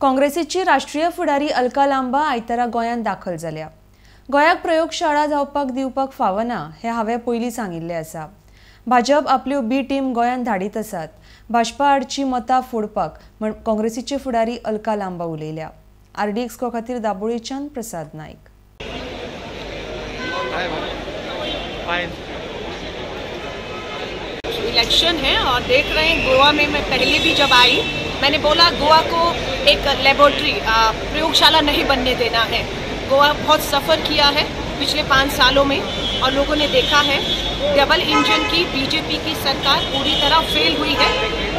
काँग्रेसीची राष्ट्रीय फुडारी अलका लांबा आयतारा गोंयांत दाखल जाल्या। गोंयाक प्रयोगशाळा जावपाक दिवपाक फावना हें हांवें पयलीं सांगिल्लें आसा। भाजप आपल्यो बी टीम गोंयांत धाडीत आसात। भाजपा आडची मतां फोडपाक म्हण काँग्रेसीचे फुडारी अलका लांबा उलयल्या। आरडी एक्सको खातीर दाबोळेच्यान प्रसाद नायक। इलेक्शन है और देख रहे हैं गोवा में मैं पहले भी जब आई मैंने बोला गोवा को एक लेबोरेटरी प्रयोगशाला नहीं बनने देना है। गोवा बहुत सफ़र किया है पिछले 5 सालों में और लोगों ने देखा है डबल इंजन की बीजेपी की सरकार पूरी तरह फेल हुई है।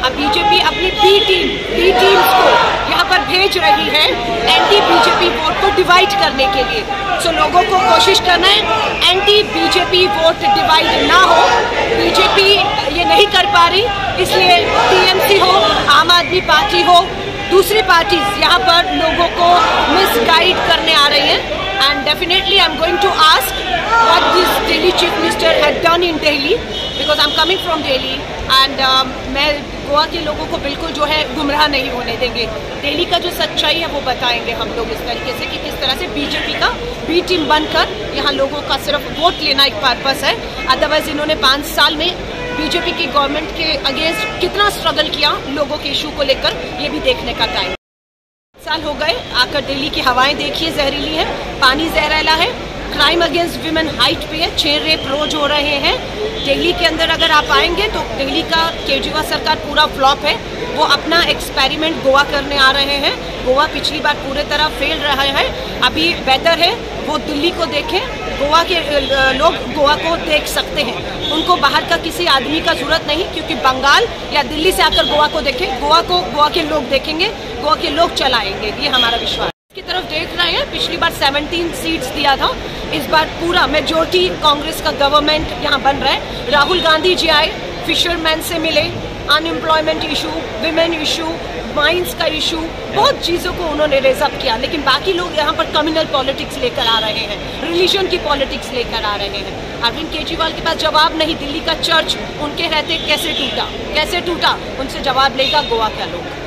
अब बीजेपी अपनी बी टीम्स को यहाँ पर भेज रही है एंटी बीजेपी वोट को डिवाइड करने के लिए। सो लोगों को कोशिश करना है एंटी बीजेपी वोट डिवाइड ना हो। बीजेपी ये नहीं कर पा रही, इसलिए टीएमसी हो, आम आदमी पार्टी हो, दूसरी पार्टीज यहाँ पर लोगों को मिसगाइड करने आ रही हैं। And definitely I'm going to ask what this Delhi Chief Minister had done in Delhi because I'm coming from Delhi and मैं गोवा के लोगों को बिल्कुल जो है गुमराह नहीं होने देंगे। दिल्ली का जो सच्चाई है वो बताएंगे हम लोग इस तरीके से कि किस तरह से बीजेपी का बी टीम बनकर यहाँ लोगों का सिर्फ वोट लेना एक पर्पस है। अदरवाइज इन्होंने 5 साल में बीजेपी की गवर्नमेंट के अगेंस्ट कितना स्ट्रगल किया लोगों के इशू को लेकर, ये भी देखने का टाइम। साल हो गए आकर दिल्ली की हवाएं देखिए जहरीली है, पानी जहरीला है, क्राइम अगेंस्ट विमेन हाइट पे है, 6 रेप रोज हो रहे हैं। दिल्ली के अंदर अगर आप आएंगे तो दिल्ली का केजरीवाल सरकार पूरा फ्लॉप है। वो अपना एक्सपेरिमेंट गोवा करने आ रहे हैं। गोवा पिछली बार पूरे तरह फेल रहा है। अभी बेहतर है वो दिल्ली को देखें, गोवा के लोग गोवा को देख सकते हैं। उनको बाहर का किसी आदमी का जरूरत नहीं, क्योंकि बंगाल या दिल्ली से आकर गोवा को देखें, गोवा को गोवा के लोग देखेंगे, गोवा के लोग चलाएंगे, ये हमारा विश्वास की तरफ देख रहे हैं। पिछली बार 17 सीट्स दिया था, इस बार पूरा मेजोरिटी कांग्रेस का गवर्नमेंट यहाँ बन रहा है। राहुल गांधी जी आए, फिशरमैन से मिले, unemployment issue, women issue, mines का इशू, बहुत चीज़ों को उन्होंने रेज अप किया। लेकिन बाकी लोग यहाँ पर कम्युनल पॉलिटिक्स लेकर आ रहे हैं, रिलीजन की पॉलिटिक्स लेकर आ रहे हैं। अरविंद केजरीवाल के पास जवाब नहीं। दिल्ली का चर्च उनके रहते कैसे टूटा, उनसे जवाब लेगा गोवा का लोग।